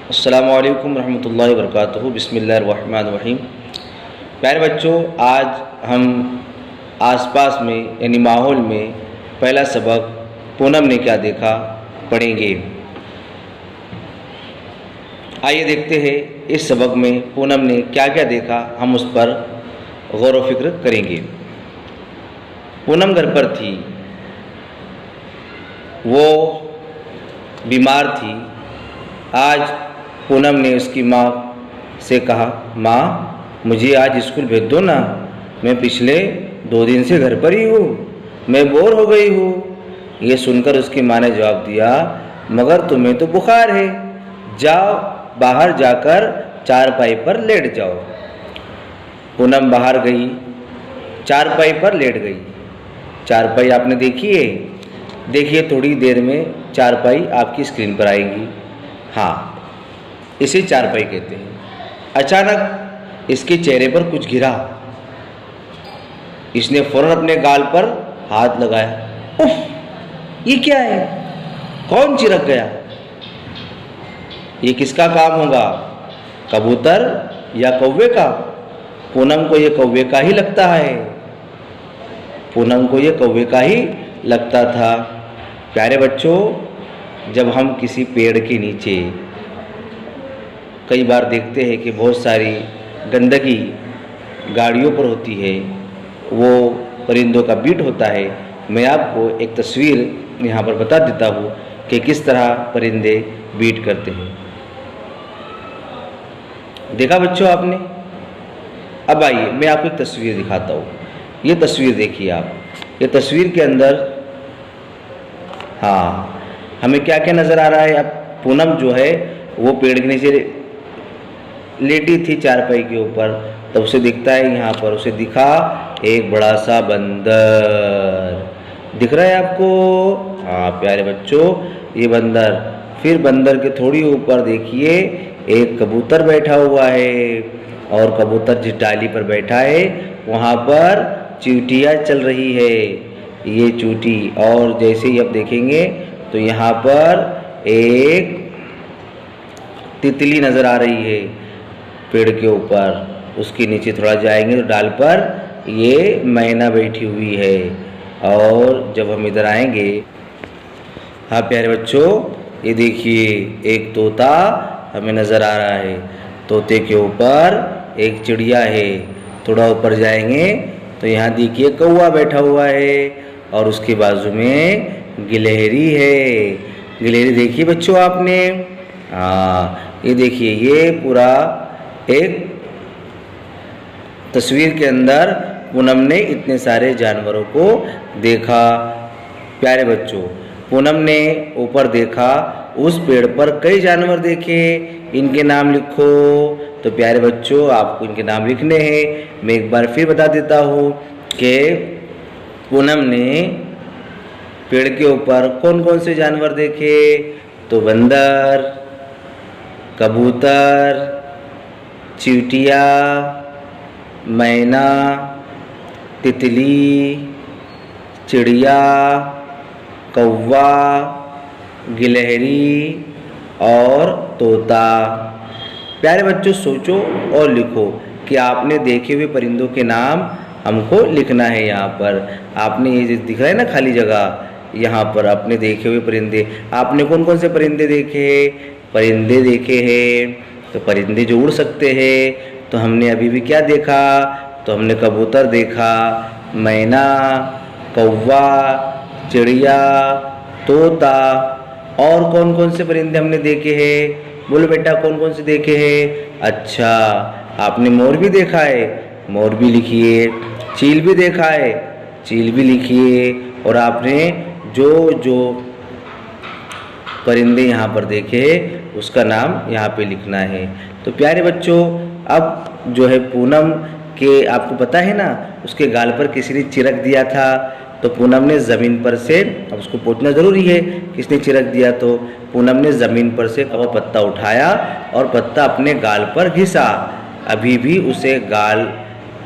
अस्सलामु अलैकुम रहमतुल्लाहि व बरकातुहू। बिस्मिल्लाहिर्रहमानिर्रहीम। प्यारे बच्चों, आज हम आसपास में यानी माहौल में पहला सबक पूनम ने क्या देखा पढ़ेंगे। आइए देखते हैं इस सबक में पूनम ने क्या क्या देखा, हम उस पर गौर व फिक्र करेंगे। पूनम घर पर थी, वो बीमार थी। आज पूनम ने उसकी माँ से कहा, माँ मुझे आज स्कूल भेज दो ना, मैं पिछले 2 दिन से घर पर ही हूँ, मैं बोर हो गई हूँ। ये सुनकर उसकी माँ ने जवाब दिया, मगर तुम्हें तो बुखार है, जाओ बाहर जाकर चारपाई पर लेट जाओ। पूनम बाहर गई, चारपाई पर लेट गई। चारपाई आपने देखी है? देखिए थोड़ी देर में चारपाई आपकी स्क्रीन पर आएगी। हाँ, इसे चारपाई कहते हैं। अचानक इसके चेहरे पर कुछ गिरा। इसने फौरन अपने गाल पर हाथ लगाया। उफ, ये क्या है? कौन चिरक गया? ये किसका काम होगा, कबूतर या कौवे का? पूनम को ये कौवे का ही लगता है। पूनम को ये कौवे का ही लगता था। प्यारे बच्चों, जब हम किसी पेड़ के नीचे कई बार देखते हैं कि बहुत सारी गंदगी गाड़ियों पर होती है, वो परिंदों का बीट होता है। मैं आपको एक तस्वीर यहाँ पर बता देता हूँ कि किस तरह परिंदे बीट करते हैं। देखा बच्चों आपने? अब आइए मैं आपको एक तस्वीर दिखाता हूँ। ये तस्वीर देखिए आप। ये तस्वीर के अंदर हाँ, हमें क्या क्या नज़र आ रहा है? अब पूनम जो है वो पेड़ के नीचे लेटी थी चारपाई के ऊपर, तब उसे दिखता है यहाँ पर, उसे दिखा एक बड़ा सा बंदर। दिख रहा है आपको? हाँ प्यारे बच्चों, ये बंदर। फिर बंदर के थोड़ी ऊपर देखिए एक कबूतर बैठा हुआ है, और कबूतर जिस डाली पर बैठा है वहाँ पर चींटियाँ चल रही है, ये चूटी। और जैसे ही आप देखेंगे तो यहाँ पर एक तितली नज़र आ रही है पेड़ के ऊपर। उसके नीचे थोड़ा जाएंगे तो डाल पर ये मैना बैठी हुई है। और जब हम इधर आएंगे, हाँ प्यारे बच्चों, ये देखिए एक तोता हमें नज़र आ रहा है। तोते के ऊपर एक चिड़िया है। थोड़ा ऊपर जाएंगे तो यहाँ देखिए कौवा बैठा हुआ है, और उसके बाजू में गिलहरी है। गिलहरी देखिए बच्चों आपने? हाँ, ये देखिए, ये पूरा एक तस्वीर के अंदर पूनम ने इतने सारे जानवरों को देखा। प्यारे बच्चों, पूनम ने ऊपर देखा, उस पेड़ पर कई जानवर देखे, इनके नाम लिखो। तो प्यारे बच्चों, आपको इनके नाम लिखने हैं। मैं एक बार फिर बता देता हूँ कि पूनम ने पेड़ के ऊपर कौन कौन से जानवर देखे। तो बंदर, कबूतर, चींटिया, मैना, तितली, चिड़िया, कौवा, गिलहरी और तोता। प्यारे बच्चों, सोचो और लिखो कि आपने देखे हुए परिंदों के नाम हमको लिखना है। यहाँ पर आपने ये जो दिख रहा है ना खाली जगह, यहाँ पर आपने देखे हुए परिंदे, आपने कौन कौन से परिंदे देखे? परिंदे देखे हैं। तो परिंदे जो उड़ सकते हैं, तो हमने अभी भी क्या देखा? तो हमने कबूतर देखा, मैना, कौवा, चिड़िया, तोता। और कौन कौन से परिंदे हमने देखे हैं? बोलो बेटा, कौन कौन से देखे हैं? अच्छा, आपने मोर भी देखा है, मोर भी लिखिए। चील भी देखा है, चील भी लिखिए। और आपने जो जो परिंदे यहाँ पर देखे उसका नाम यहाँ पे लिखना है। तो प्यारे बच्चों, अब जो है पूनम के, आपको पता है ना, उसके गाल पर किसी ने चिरक दिया था। तो पूनम ने ज़मीन पर से, अब उसको पूछना ज़रूरी है किसने चिरक दिया, तो पूनम ने ज़मीन पर से वो पत्ता उठाया और पत्ता अपने गाल पर घिसा। अभी भी उसे गाल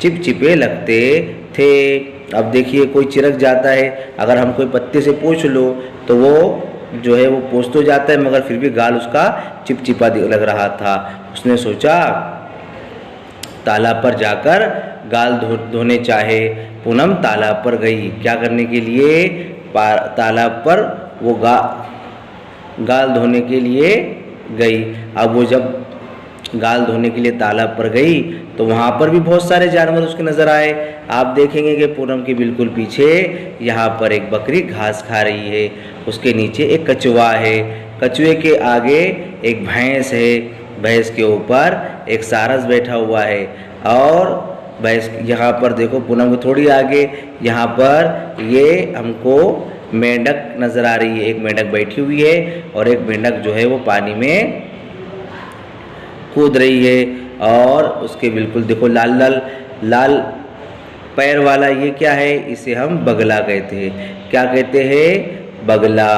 चिपचिपे लगते थे। अब देखिए कोई चिरक जाता है, अगर हम कोई पत्ते से पोंछ लो तो वो जो है वो पोंछ तो जाता है मगर फिर भी गाल उसका चिपचिपा लग रहा था। उसने सोचा तालाब पर जाकर गाल धोने चाहे। पूनम तालाब पर गई, क्या करने के लिए? तालाब पर वो गाल धोने के लिए गई। अब वो जब गाल धोने के लिए तालाब पर गई तो वहाँ पर भी बहुत सारे जानवर उसके नज़र आए। आप देखेंगे कि पूनम के बिल्कुल पीछे यहाँ पर एक बकरी घास खा रही है, उसके नीचे एक कछुआ है, कछुए के आगे एक भैंस है, भैंस के ऊपर एक सारस बैठा हुआ है। और भैंस यहाँ पर देखो पूनम को थोड़ी आगे यहाँ पर ये हमको मेंढक नज़र आ रही है। एक मेंढक बैठी हुई है और एक मेंढक जो है वो पानी में कूद रही है। और उसके बिल्कुल देखो लाल पैर वाला ये क्या है? इसे हम बगला कहते हैं। क्या कहते हैं? बगला।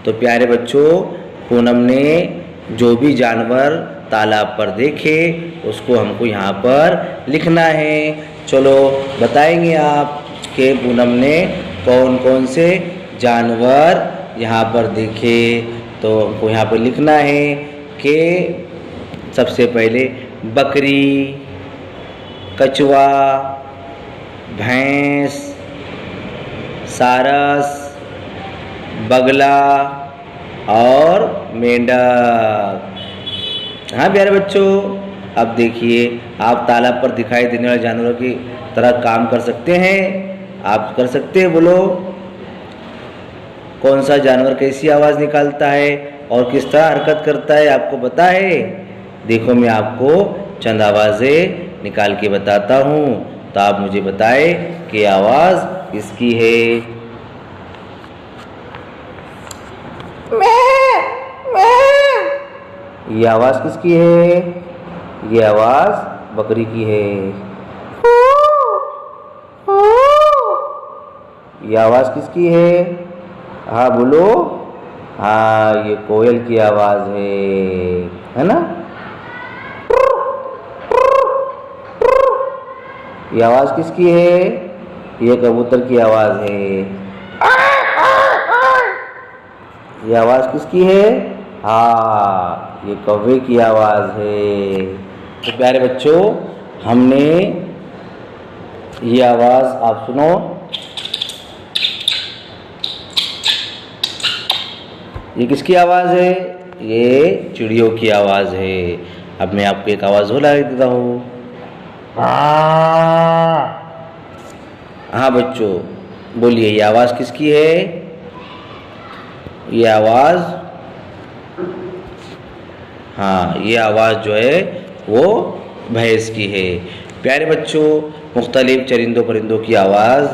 तो प्यारे बच्चों, पूनम ने जो भी जानवर तालाब पर देखे उसको हमको यहाँ पर लिखना है। चलो बताएंगे आप कि पूनम ने कौन कौन से जानवर यहाँ पर देखे। तो हमको यहाँ पर लिखना है कि सबसे पहले बकरी, कछुआ, भैंस, सारस, बगला और मेंढक। हाँ प्यारे बच्चों, अब देखिए आप तालाब पर दिखाई देने वाले जानवरों की तरह काम कर सकते हैं। आप कर सकते हैं, बोलो कौन सा जानवर कैसी आवाज़ निकालता है और किस तरह हरकत करता है, आपको पता है? देखो मैं आपको चंद आवाज़ें निकाल के बताता हूँ, तो आप मुझे बताएं कि आवाज़ किसकी है। ये आवाज़ किसकी है? ये आवाज़ बकरी की है। ये आवाज़ किसकी है? हाँ बोलो। हाँ, ये कोयल की आवाज़ है ना? ये आवाज़ किसकी है? ये कबूतर की आवाज़ है। ये आवाज़ किसकी है? हाँ, ये कौवे की आवाज़ है। तो प्यारे बच्चों, हमने ये आवाज़ आप सुनो। ये किसकी आवाज़ है? ये चिड़ियों की आवाज़ है। अब मैं आपको एक आवाज़ और ला देता हूँ। हाँ बच्चों बोलिए, ये आवाज़ किसकी है? ये आवाज़, हाँ ये आवाज़ जो है वो भैंस की है। प्यारे बच्चों, मुख्तलिफ़ चरिंदों परिंदों की आवाज़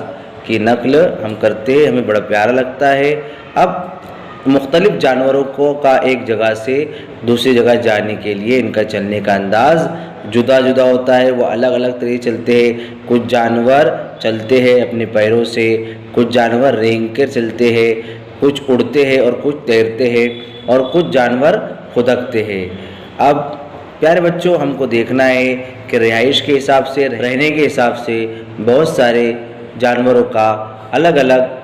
की नकल हम करते हमें बड़ा प्यारा लगता है। अब मुख्तलिफ़ जानवरों को का एक जगह से दूसरी जगह जाने के लिए इनका चलने का अंदाज़ जुदा जुदा होता है। वो अलग अलग तरीके चलते हैं। कुछ जानवर चलते हैं अपने पैरों से, कुछ जानवर रेंग कर चलते हैं, कुछ उड़ते हैं और कुछ तैरते हैं और कुछ जानवर खुदकते हैं। अब प्यारे बच्चों, हमको देखना है कि रिहाइश के हिसाब से, रहने के हिसाब से बहुत सारे जानवरों का अलग अलग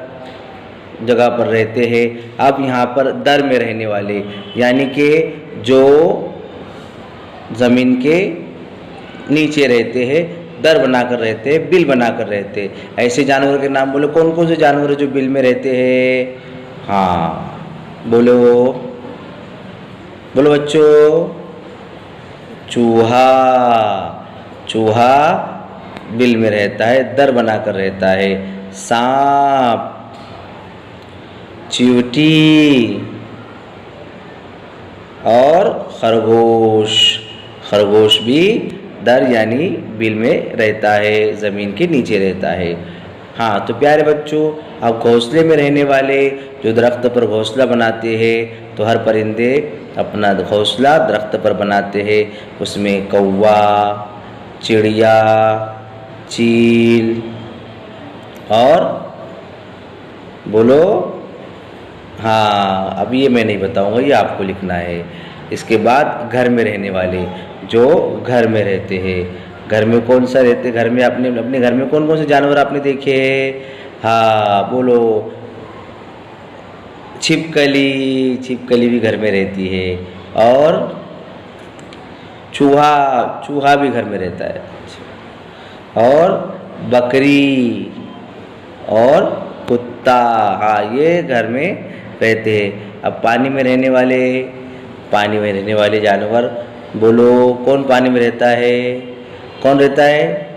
जगह पर रहते हैं। अब यहाँ पर दर में रहने वाले, यानी कि जो ज़मीन के नीचे रहते हैं, दर बनाकर रहते हैं, बिल बनाकर रहते हैं, ऐसे जानवरों के नाम बोलो। कौन कौन से जानवर जो बिल में रहते हैं? हाँ बोलो बोलो बच्चों। चूहा, चूहा बिल में रहता है, दर बनाकर रहता है। सांप, चींटी और खरगोश, खरगोश भी दर यानी बिल में रहता है, ज़मीन के नीचे रहता है। हाँ तो प्यारे बच्चों, अब घोंसले में रहने वाले जो दरख्त पर घोंसला बनाते हैं, तो हर परिंदे अपना घोंसला दरख्त पर बनाते हैं। उसमें कौवा, चिड़िया, चील और बोलो। हाँ अब ये मैं नहीं बताऊंगा, ये आपको लिखना है। इसके बाद घर में रहने वाले जो घर में रहते हैं, घर में कौन सा रहते? घर में अपने घर में कौन कौन से जानवर आपने देखे? हाँ बोलो। छिपकली, छिपकली भी घर में रहती है। और चूहा, चूहा भी घर में रहता है। और बकरी और कुत्ता, हाँ ये घर में रहते हैं। अब पानी में रहने वाले जानवर बोलो, कौन पानी में रहता है? कौन रहता है?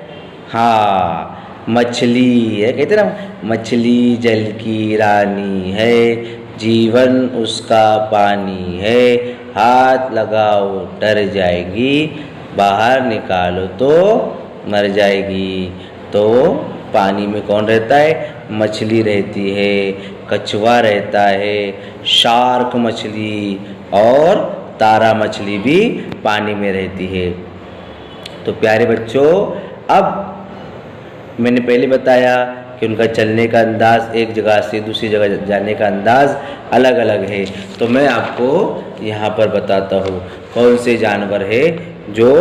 हाँ मछली है, कहते ना मछली जल की रानी है, जीवन उसका पानी है, हाथ लगाओ डर जाएगी, बाहर निकालो तो मर जाएगी। तो पानी में कौन रहता है? मछली रहती है, कछुआ रहता है, शार्क मछली और तारा मछली भी पानी में रहती है। तो प्यारे बच्चों, अब मैंने पहले बताया कि उनका चलने का अंदाज़, एक जगह से दूसरी जगह जाने का अंदाज़ अलग अलग है। तो मैं आपको यहाँ पर बताता हूँ कौन से जानवर है जो,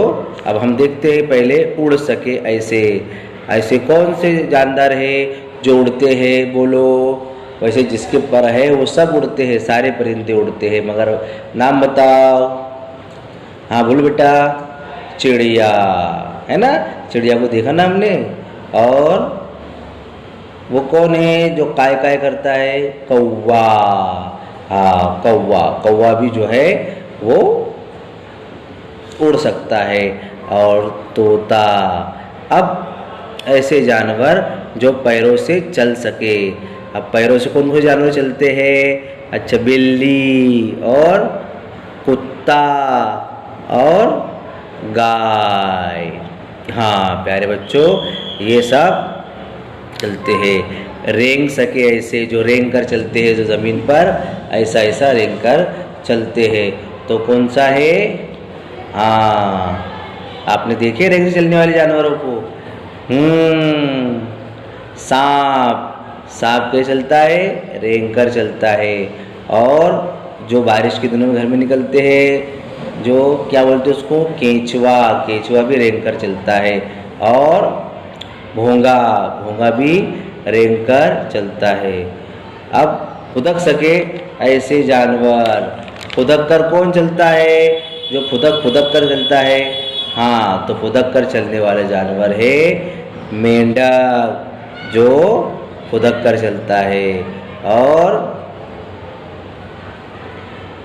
अब हम देखते हैं पहले उड़ सके ऐसे। ऐसे कौन से जानवर है जो उड़ते हैं? बोलो। वैसे जिसके पर है वो सब उड़ते हैं, सारे परिंदे उड़ते हैं, मगर नाम बताओ। हाँ बोलो बेटा। चिड़िया, है ना? चिड़िया को देखा ना हमने। और वो कौन है जो काय काय करता है? कौवा। हाँ कौवा, कौवा भी जो है वो उड़ सकता है। और तोता। अब ऐसे जानवर जो पैरों से चल सके। अब पैरों से कौन कौन से जानवर चलते हैं? अच्छा, बिल्ली और कुत्ता और गाय। हाँ प्यारे बच्चों, ये सब चलते हैं। रेंग सके ऐसे, जो रेंग कर चलते हैं, जो ज़मीन पर ऐसा ऐसा रेंग कर चलते हैं। तो कौन सा है? हाँ, आपने देखे रेंग से चलने वाले जानवरों को? सांप। सांप कैसे चलता है? रेंग कर चलता है। और जो बारिश के दिनों में घर में निकलते हैं, जो क्या बोलते हैं उसको? केंचुआ। केंचुआ भी रेंग कर चलता है। और भोंगा, भोंगा भी रेंग कर चलता है। अब फुदक सके ऐसे जानवर। फुदक कर कौन चलता है? जो फुदक फुदक कर चलता है। हाँ, तो फुदक कर चलने वाला जानवर है मेंढक, जो फुदक कर चलता है। और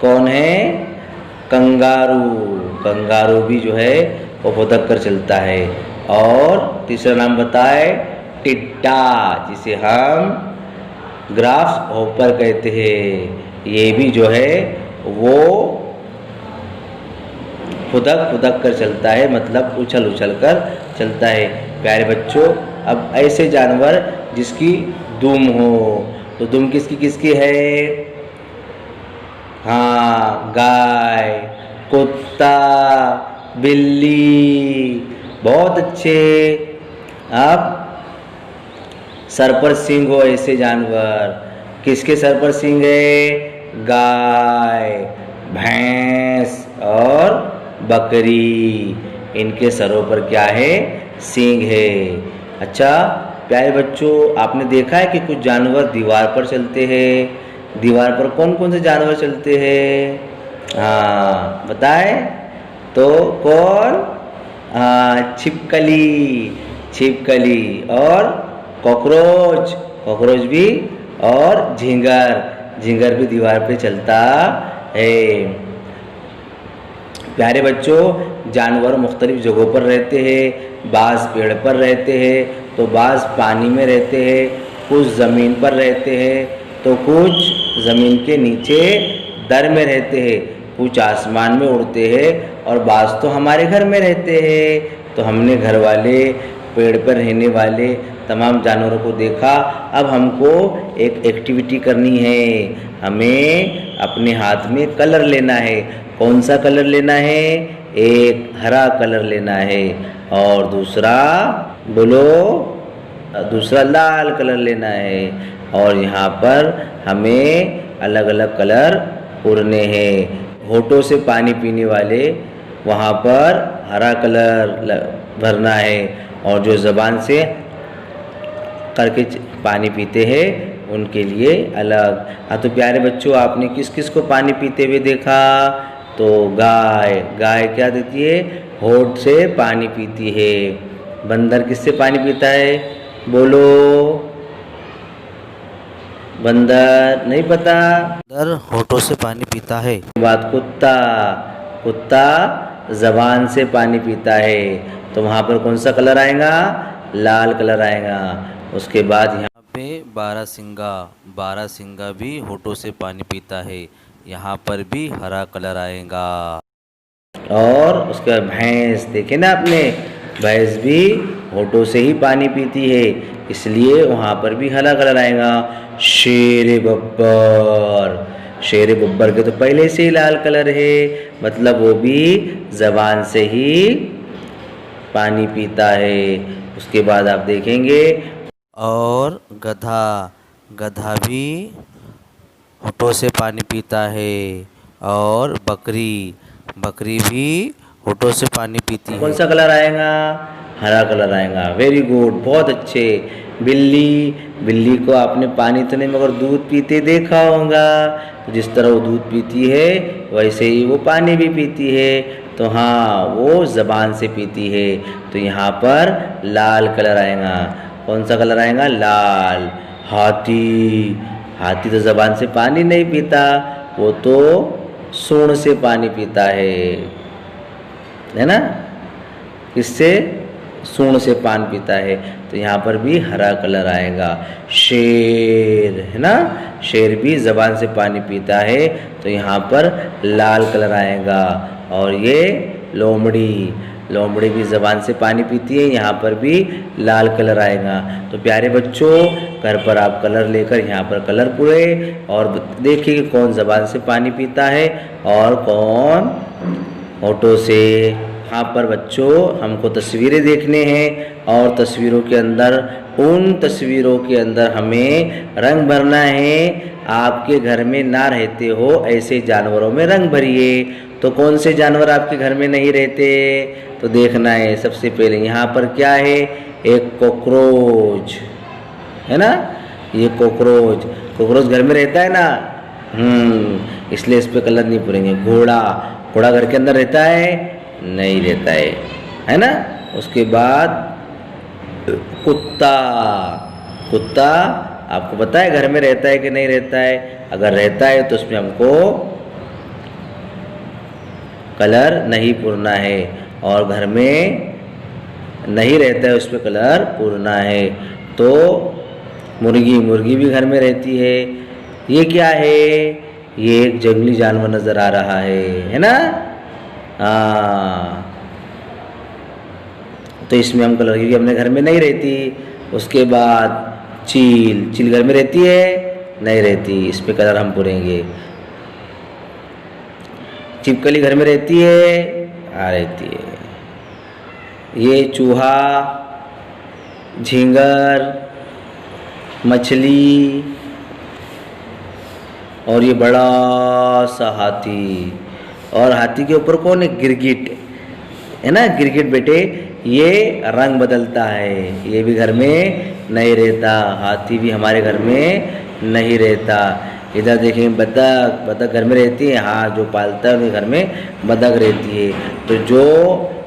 कौन है? कंगारू। कंगारू भी जो है वो फुदक कर चलता है। और तीसरा नाम बताए? टिड्डा, जिसे हम ग्रास हॉपर कहते हैं। ये भी जो है वो फुदक फुदक कर चलता है, मतलब उछल उछल कर चलता है। प्यारे बच्चों, अब ऐसे जानवर जिसकी दुम हो, तो दुम किसकी किसकी है? हाँ, गाय, कुत्ता, बिल्ली। बहुत अच्छे। अब सर पर सींग हो ऐसे जानवर। किसके सर पर सींग है? गाय, भैंस और बकरी। इनके सरों पर क्या है? सींग है। अच्छा प्यारे बच्चों, आपने देखा है कि कुछ जानवर दीवार पर चलते हैं। दीवार पर कौन कौन से जानवर चलते हैं? हाँ बताए तो। कौन? हाँ, छिपकली। छिपकली और कॉकरोच। कॉकरोच भी। और झिंगर। झिंगर भी दीवार पे चलता है। प्यारे बच्चों, जानवर मुख्तलिफ जगहों पर रहते हैं। बाज़ पेड़ पर रहते हैं, तो बाज़ पानी में रहते हैं। कुछ ज़मीन पर रहते हैं, तो कुछ ज़मीन के नीचे दर में रहते हैं। कुछ आसमान में उड़ते हैं, और बाज़ तो हमारे घर में रहते हैं। तो हमने घर वाले, पेड़ पर रहने वाले तमाम जानवरों को देखा। अब हमको एक एक्टिविटी करनी है। हमें अपने हाथ में कलर लेना है। कौन सा कलर लेना है? एक हरा कलर लेना है, और दूसरा बोलो, दूसरा लाल कलर लेना है। और यहाँ पर हमें अलग अलग कलर पूरने हैं। होठों से पानी पीने वाले वहाँ पर हरा कलर भरना है, और जो ज़बान से करके पानी पीते हैं उनके लिए अलग। हाँ तो प्यारे बच्चों, आपने किस किस को पानी पीते हुए देखा? तो गाय, गाय क्या देती है? होठ से पानी पीती है। बंदर किससे पानी पीता है? बोलो, बंदर नहीं पता? बंदर होठों से पानी पीता है। बात कुत्ता, कुत्ता जबान से पानी पीता है। तो वहाँ पर कौन सा कलर आएगा? लाल कलर आएगा। उसके बाद यहाँ पे बारहसिंगा, बारहसिंगा भी होठों से पानी पीता है। यहाँ पर भी हरा कलर आएगा। और उसके बाद भैंस, देखे ना आपने, भैंस भी होठों से ही पानी पीती है, इसलिए वहाँ पर भी हरा कलर आएगा। शेर बब्बर, शेर बब्बर के तो पहले से ही लाल कलर है, मतलब वो भी जबान से ही पानी पीता है। उसके बाद आप देखेंगे और गधा, गधा भी होठों से पानी पीता है। और बकरी, बकरी भी होठों से पानी पीती है। कौन सा कलर आएगा? हरा कलर आएगा। वेरी गुड, बहुत अच्छे। बिल्ली, बिल्ली को आपने पानी तो नहीं मगर दूध पीते देखा होगा। तो जिस तरह वो दूध पीती है वैसे ही वो पानी भी पीती है। तो हाँ, वो ज़बान से पीती है। तो यहाँ पर लाल कलर आएगा। कौन सा कलर आएगा? लाल। हाथी, हाथी तो ज़बान से पानी नहीं पीता, वो तो सूंड से पानी पीता है ना? किससे? सूंड से पानी पीता है। तो यहाँ पर भी हरा कलर आएगा। शेर है ना, शेर भी ज़बान से पानी पीता है, तो यहाँ पर लाल कलर आएगा। और ये लोमड़ी, लोमड़ी भी ज़बान से पानी पीती है, यहाँ पर भी लाल कलर आएगा। तो प्यारे बच्चों, घर पर आप कलर लेकर यहाँ पर कलर पूरे और देखिए कि कौन ज़बान से पानी पीता है और कौन होठों से। यहाँ पर बच्चों हमको तस्वीरें देखने हैं और तस्वीरों के अंदर, उन तस्वीरों के अंदर हमें रंग भरना है। आपके घर में ना रहते हो ऐसे जानवरों में रंग भरिए। तो कौन से जानवर आपके घर में नहीं रहते? तो देखना है। सबसे पहले यहाँ पर क्या है? एक कॉकरोच है ना, ये कॉकरोच, कॉकरोच घर में रहता है ना, इसलिए इस पे कलर नहीं पूरेंगे। घोड़ा, घोड़ा घर के अंदर रहता है? नहीं रहता है ना। उसके बाद कुत्ता, कुत्ता आपको पता है घर में रहता है कि नहीं रहता है? अगर रहता है तो उसमें हमको कलर नहीं पूरना है, और घर में नहीं रहता है उस पर कलर पूरना है। तो मुर्गी, मुर्गी भी घर में रहती है। ये क्या है? ये एक जंगली जानवर नज़र आ रहा है ना? हाँ, तो इसमें हम कलर, क्योंकि अपने घर में नहीं रहती। उसके बाद चील, चील घर में रहती है? नहीं रहती, इस पे कलर हम पूरेंगे। छिपकली घर में रहती है? हाँ रहती है। ये चूहा, झींगर, मछली, और ये बड़ा सा हाथी। और हाथी के ऊपर कौन है? गिरगिट है ना। गिरगिट बेटे ये रंग बदलता है, ये भी घर में नहीं रहता। हाथी भी हमारे घर में नहीं रहता। इधर देखेंगे बतख, बतख घर में रहती है। हाँ, जो पालता है उनके घर में बतख रहती है। तो जो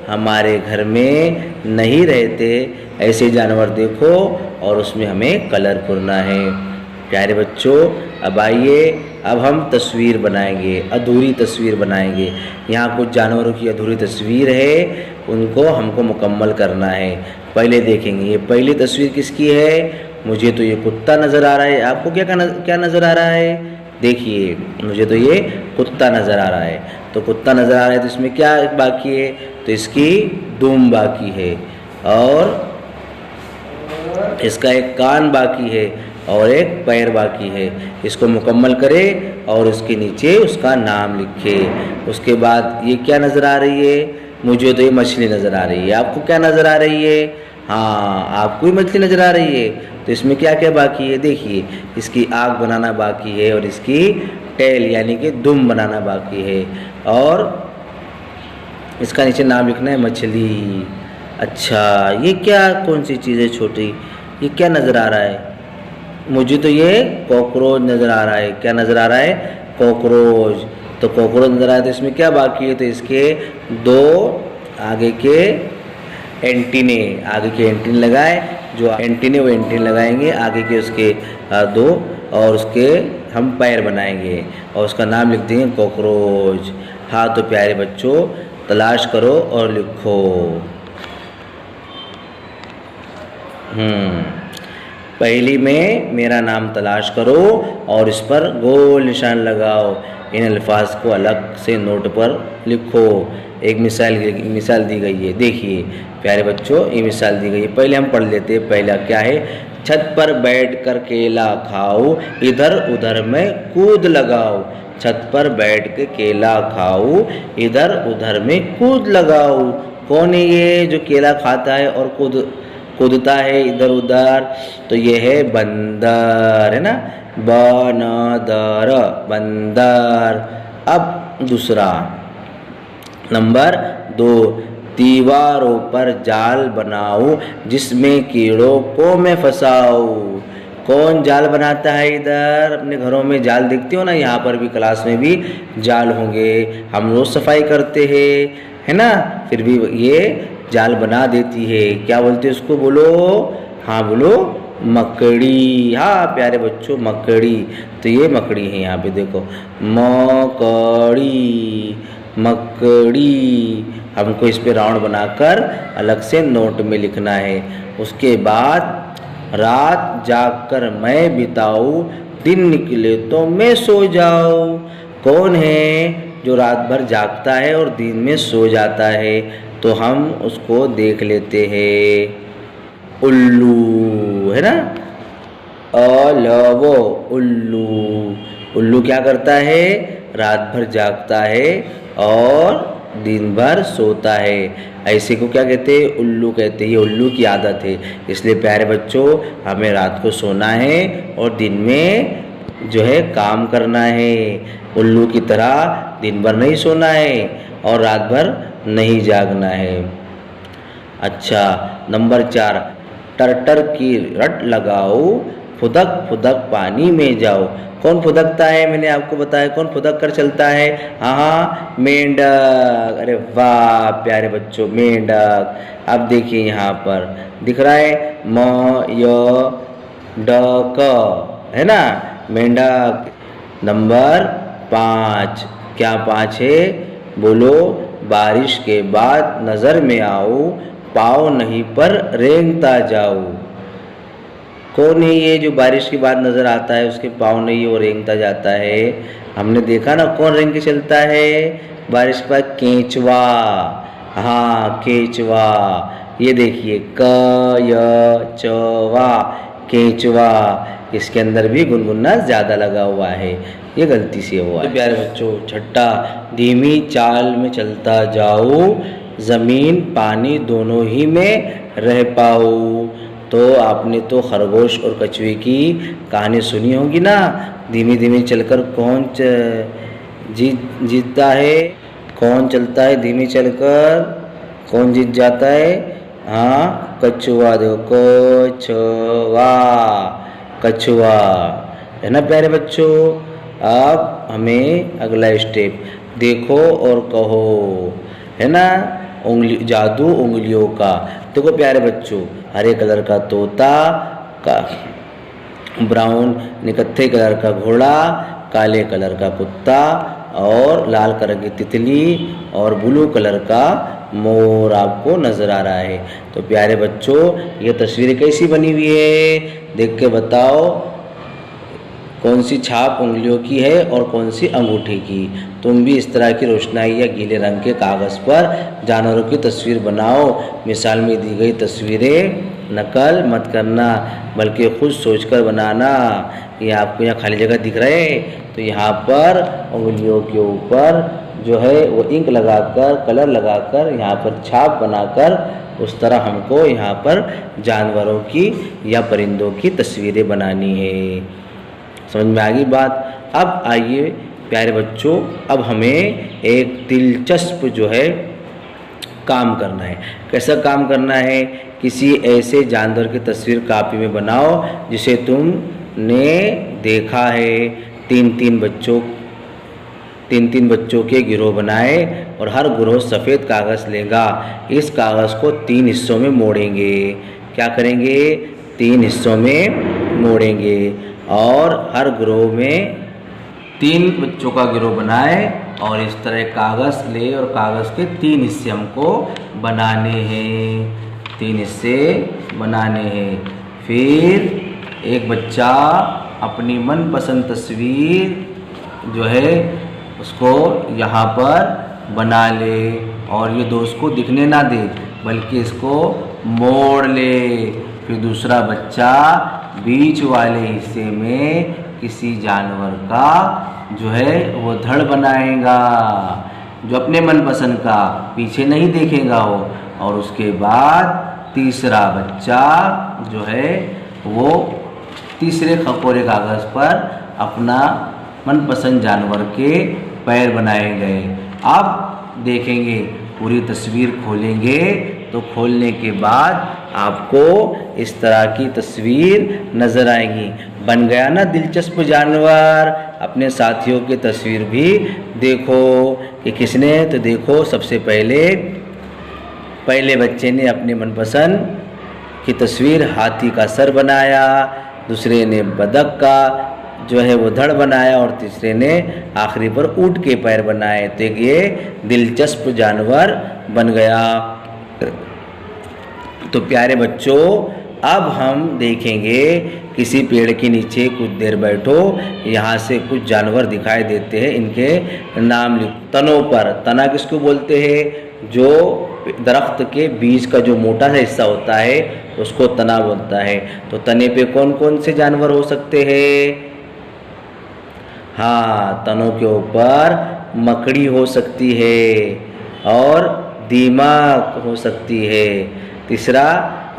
हमारे घर में नहीं रहते ऐसे जानवर देखो और उसमें हमें कलर करना है। प्यारे बच्चों, अब आइए, अब हम तस्वीर बनाएंगे, अधूरी तस्वीर बनाएंगे। यहाँ कुछ जानवरों की अधूरी तस्वीर है, उनको हमको मुकम्मल करना है। पहले देखेंगे, ये पहली तस्वीर किसकी है? मुझे तो ये कुत्ता नज़र आ रहा है। आपको क्या नज़र आ रहा है? देखिए, मुझे तो ये कुत्ता नज़र आ रहा है। तो कुत्ता नज़र आ रहा है, तो इसमें क्या बाकी है? तो इसकी दुम बाकी है, और इसका एक कान बाकी है, और एक पैर बाकी है। इसको मुकम्मल करें और उसके नीचे उसका नाम लिखे। उसके बाद ये क्या नज़र आ रही है? मुझे तो ये मछली नज़र आ रही है। आपको क्या नज़र आ रही है? हाँ, आपको ही मछली नज़र आ रही है। तो इसमें क्या क्या बाकी है? देखिए, इसकी आँख बनाना बाकी है, और इसकी टेल यानी कि दुम बनाना बाकी है, और इसका नीचे नाम लिखना है मछली। अच्छा, ये क्या, कौन सी चीज़ है छोटी? ये क्या नज़र आ रहा है? मुझे तो ये कॉकरोच नज़र आ रहा है। क्या नज़र आ रहा है? कॉकरोच। तो कॉकरोच नज़र आया तो इसमें क्या बाकी है? तो इसके दो आगे के एंटीने, आगे के एंटीने लगाए, जो एंटीने वो एंटीने लगाएंगे आगे के उसके दो, और उसके हम पैर बनाएंगे और उसका नाम लिख देंगे कॉकरोच। हाँ तो प्यारे बच्चों तलाश करो और लिखो। पहली में मेरा नाम तलाश करो और इस पर गोल निशान लगाओ। इन अल्फाज को अलग से नोट पर लिखो। एक मिसाल दी गई है, देखिए प्यारे बच्चों ये मिसाल दी गई है। पहले हम पढ़ लेते हैं। पहला क्या है? छत पर बैठकर केला खाओ, इधर उधर में कूद लगाओ। छत पर बैठ के केला खाओ, इधर उधर में कूद लगाओ। कौन है ये जो केला खाता है और कूदता है इधर उधर? तो ये है बंदर, है ना, बनदर, बंदर। अब दूसरा नंबर 2, दीवारों पर जाल बनाओ जिसमें कीड़ों को मैं फंसाओ। कौन जाल बनाता है? इधर अपने घरों में जाल देखते हो ना, यहाँ पर भी क्लास में भी जाल होंगे। हम रोज सफाई करते हैं, है ना, फिर भी ये जाल बना देती है। क्या बोलते हैं उसको? बोलो, हाँ बोलो, मकड़ी। हाँ प्यारे बच्चों मकड़ी। तो ये मकड़ी है, यहाँ पे देखो मकड़ी, मकड़ी। हमको इस पे राउंड बनाकर अलग से नोट में लिखना है। उसके बाद रात जागकर मैं बिताऊं, दिन निकले तो मैं सो जाऊं। कौन है जो रात भर जागता है और दिन में सो जाता है? तो हम उसको देख लेते हैं, उल्लू, है ना, अलवो, उल्लू। उल्लू क्या करता है? रात भर जागता है और दिन भर सोता है। ऐसे को क्या कहते हैं? उल्लू कहते हैं। ये उल्लू की आदत है। इसलिए प्यारे बच्चों हमें रात को सोना है और दिन में जो है काम करना है। उल्लू की तरह दिन भर नहीं सोना है और रात भर नहीं जागना है। अच्छा नंबर 4, टर्टर की रट लगाओ, फुदक फुदक पानी में जाओ। कौन फुदकता है? मैंने आपको बताया कौन फुदक कर चलता है। हाँ, मेंढक। अरे वाह प्यारे बच्चों, मेंढक। अब देखिए यहाँ पर दिख रहा है म य ड क, है ना, मेंढक। नंबर 5, क्या 5 है? बोलो, बारिश के बाद नज़र में आओ, पाँव नहीं पर रेंगता जाओ। कौन है ये जो बारिश के बाद नज़र आता है, उसके पाँव नहीं और रेंगता जाता है? हमने देखा ना कौन रेंग के चलता है बारिश के बाद? केंचुआ। हाँ केंचुआ। ये देखिए क य च वा, केंचुआ। इसके अंदर भी गुनगुना ज़्यादा लगा हुआ है, ये गलती से हुआ है। तो प्यारे बच्चों छठा, धीमी चाल में चलता जाओ, ज़मीन पानी दोनों ही में रह पाओ। तो आपने तो खरगोश और कछुए की कहानी सुनी होगी ना। धीमी धीमी चलकर कौन जीतता है? कौन चलता है धीमी चलकर? कौन जीत जाता है? हाँ कछुआ। देखो कछुआ, कछुआ, है ना प्यारे बच्चों। अब हमें अगला स्टेप देखो और कहो, है ना, उंगली, जादू उंगलियों का। देखो प्यारे बच्चों, हरे कलर का तोता, का ब्राउन कत्थे कलर का घोड़ा, काले कलर का कुत्ता और लाल कलर की तितली और ब्लू कलर का मोर आपको नज़र आ रहा है। तो प्यारे बच्चों ये तस्वीरें कैसी बनी हुई है? देख के बताओ कौन सी छाप उंगलियों की है और कौन सी अंगूठे की। तुम भी इस तरह की रोशनाई या गीले रंग के कागज़ पर जानवरों की तस्वीर बनाओ। मिसाल में दी गई तस्वीरें नकल मत करना बल्कि खुद सोचकर बनाना। ये आपको यहाँ खाली जगह दिख रहे हैं, तो यहाँ पर उंगलियों के ऊपर जो है वो इंक लगाकर, कलर लगाकर, यहाँ पर छाप बनाकर उस तरह हमको यहाँ पर जानवरों की या परिंदों की तस्वीरें बनानी है। समझ में आ गई बात? अब आइए प्यारे बच्चों, अब हमें एक दिलचस्प जो है काम करना है। कैसा काम करना है? किसी ऐसे जानवर की तस्वीर कॉपी में बनाओ जिसे तुम ने देखा है। तीन तीन बच्चों के गिरोह बनाए और हर गिरोह सफ़ेद कागज़ लेगा। इस कागज़ को 3 हिस्सों में मोड़ेंगे। क्या करेंगे? 3 हिस्सों में मोड़ेंगे और हर गिरोह में 3 बच्चों का गिरोह बनाए और इस तरह कागज़ ले और कागज़ के 3 हिस्से हमको बनाने हैं। 3 हिस्से बनाने हैं। फिर एक बच्चा अपनी मनपसंद तस्वीर जो है उसको यहाँ पर बना ले और ये दोस्त को दिखने ना दे बल्कि इसको मोड़ ले। फिर दूसरा बच्चा बीच वाले हिस्से में किसी जानवर का जो है वो धड़ बनाएगा जो अपने मनपसंद का, पीछे नहीं देखेगा वो। और उसके बाद तीसरा बच्चा जो है वो तीसरे खकोरे कागज़ पर अपना मनपसंद जानवर के पैर बनाए गए। अब देखेंगे पूरी तस्वीर खोलेंगे तो खोलने के बाद आपको इस तरह की तस्वीर नज़र आएगी। बन गया ना दिलचस्प जानवर। अपने साथियों की तस्वीर भी देखो कि किसने, तो देखो सबसे पहले बच्चे ने अपने मनपसंद की तस्वीर हाथी का सर बनाया, दूसरे ने बतख का जो है वो धड़ बनाया और तीसरे ने आखिरी पर ऊँट के पैर बनाए। तो ये दिलचस्प जानवर बन गया। तो प्यारे बच्चों, अब हम देखेंगे किसी पेड़ के नीचे कुछ देर बैठो। यहाँ से कुछ जानवर दिखाई देते हैं, इनके नाम लिखो। तनों पर, तना किसको बोलते हैं? जो दरख्त के बीज का जो मोटा सा हिस्सा होता है उसको तना बोलता है। तो तने पे कौन कौन से जानवर हो सकते हैं? हाँ, तनों के ऊपर मकड़ी हो सकती है और दीमक हो सकती है। तीसरा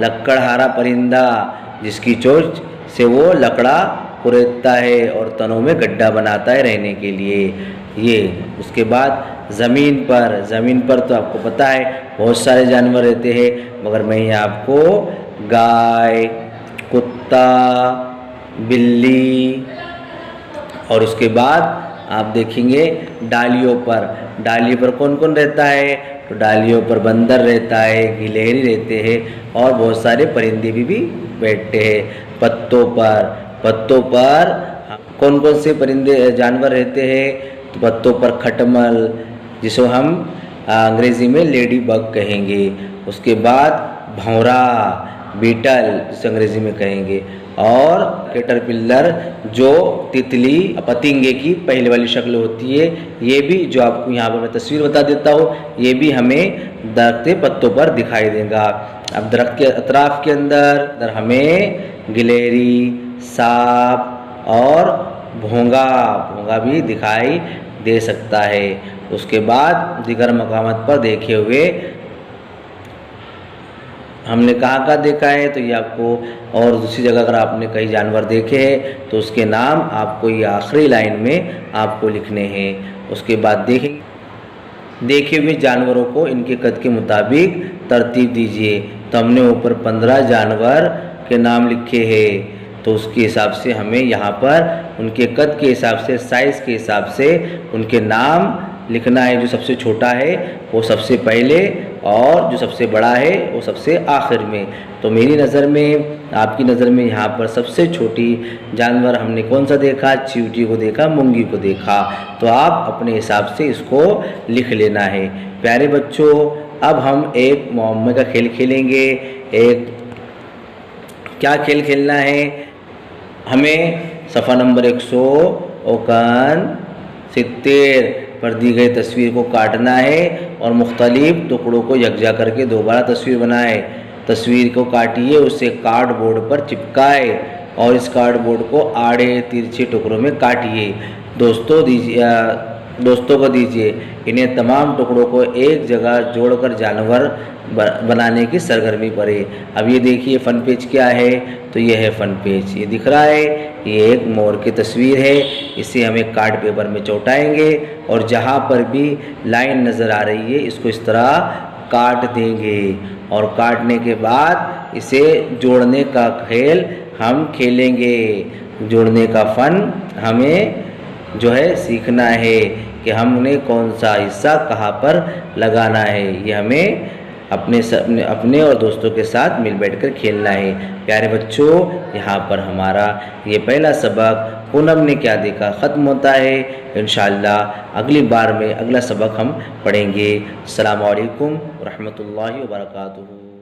लकड़हारा परिंदा जिसकी चोंच से वो लकड़ा कुरेदता है और तनों में गड्ढा बनाता है रहने के लिए। ये उसके बाद ज़मीन पर तो आपको पता है बहुत सारे जानवर रहते हैं, मगर मैं यहाँ आपको गाय, कुत्ता, बिल्ली और उसके बाद आप देखेंगे डालियों पर कौन कौन रहता है? तो डालियों पर बंदर रहता है, गिलहरी रहते हैं और बहुत सारे परिंदे भी बैठते हैं। पत्तों पर कौन कौन से परिंदे जानवर रहते हैं? तो पत्तों पर खटमल जिसको हम अंग्रेज़ी में लेडी बग कहेंगे। उसके बाद भंवरा, बीटल जिसे अंग्रेज़ी में कहेंगे, और कैटरपिलर जो तितली पतंगे की पहले वाली शक्ल होती है। ये भी जो आपको यहाँ पर मैं तस्वीर बता देता हूँ, ये भी हमें दरख्त के पत्तों पर दिखाई देगा। अब दरख्त के अतराफ के अंदर हमें गिलहरी, सांप और भोंगा भी दिखाई दे सकता है। उसके बाद दीगर मकामात पर देखे हुए हमने कहाँ देखा है, तो ये आपको, और दूसरी जगह अगर आपने कई जानवर देखे हैं तो उसके नाम आपको ये आखिरी लाइन में आपको लिखने हैं। उसके बाद देखे हुए जानवरों को इनके कद के मुताबिक तरतीब दीजिए। तो हमने ऊपर 15 जानवर के नाम लिखे हैं, तो उसके हिसाब से हमें यहाँ पर उनके कद के हिसाब से, साइज़ के हिसाब से उनके नाम लिखना है। जो सबसे छोटा है वो सबसे पहले और जो सबसे बड़ा है वो सबसे आखिर में। तो मेरी नज़र में, आपकी नज़र में यहाँ पर सबसे छोटी जानवर हमने कौन सा देखा? चींटी को देखा, मूंगी को देखा। तो आप अपने हिसाब से इसको लिख लेना है। प्यारे बच्चों, अब हम एक मुअम्मे का खेल खेलेंगे। क्या खेल खेलना है? हमें सफ़ा नंबर 170 पर दी गई तस्वीर को काटना है और मुख्तलिफ टुकड़ों को यकजा करके दोबारा तस्वीर बनाए। तस्वीर को काटिए, उसे कार्डबोर्ड पर चिपकाए और इस कार्डबोर्ड को आड़े तिरछे टुकड़ों में काटिए। दोस्तों को दीजिए। इन्हें तमाम टुकड़ों को एक जगह जोड़कर जानवर बनाने की सरगर्मी पड़े। अब ये देखिए फन पेज क्या है, तो ये है फन पेज, ये दिख रहा है, ये एक मोर की तस्वीर है। इसे हमें कार्ड पेपर में चौटाएंगे और जहाँ पर भी लाइन नज़र आ रही है इसको इस तरह काट देंगे और काटने के बाद इसे जोड़ने का खेल हम खेलेंगे। जोड़ने का फ़न हमें जो है सीखना है कि हमने कौन सा हिस्सा कहाँ पर लगाना है। ये हमें अपने और दोस्तों के साथ मिल बैठकर खेलना है। प्यारे बच्चों, यहाँ पर हमारा ये पहला सबक पूनम ने क्या देखा ख़त्म होता है। इंशाअल्लाह अगली बार में अगला सबक हम पढ़ेंगे। अस्सलामु अलैकुम रहमतुल्लाहि व बरकातुहू।